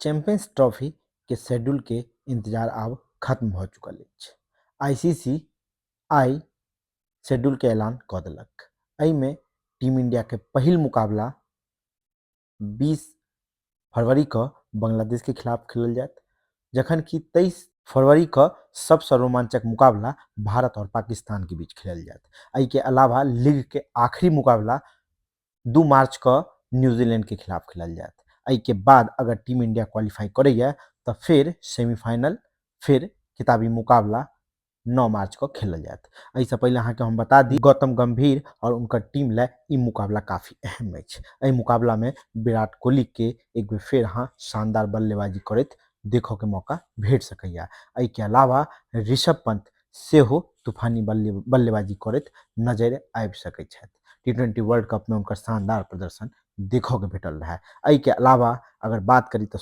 Champions trophy के schedule के इंतजार आब खत्म भ चुकल अछि। आईसीसी आई शेड्यूल के ऐलान कऽ देलक। एहिमे टीम इंडिया के पहिल मुकाबला 20 फरवरी क बांग्लादेश के खिलाफ खेलल जायत, जखन कि 23 फरवरी क सबसँ रोमांचक मुकाबला भारत और पाकिस्तान के बीच खेलल जायत। एहि के अलावा लीग के आखिरी मुकाबला 2 मार्च क न्यूजीलैंड के खिलाफ खेलल जायत। एहि के बाद अगर टीम इंडिया क्वालिफाई करैया तो फिर सेमीफाइनल, फिर खिताबी मुकाबला 9 मार्च को खेलल जायत। एहिसँ पहिले अहाँके हम बता दी, गौतम गंभीर और उनकर टीम ला ई मुकाबला काफी अहम अछि। एहि मुकाबला में विराट कोहली के एक बेर फिर अहाँ शानदार बल्लेबाजी करैत देखो के मौका भेट सकैया। एहि के अलावा ऋषभ पंत सेहो तूफानी बल्लेबाजी करैत नजर आबि सकैत छथि। टी20 वर्ल्ड कप में उनकर शानदार प्रदर्शन देखो के भेटल रहा। एहि के अलावा अगर बात करी तो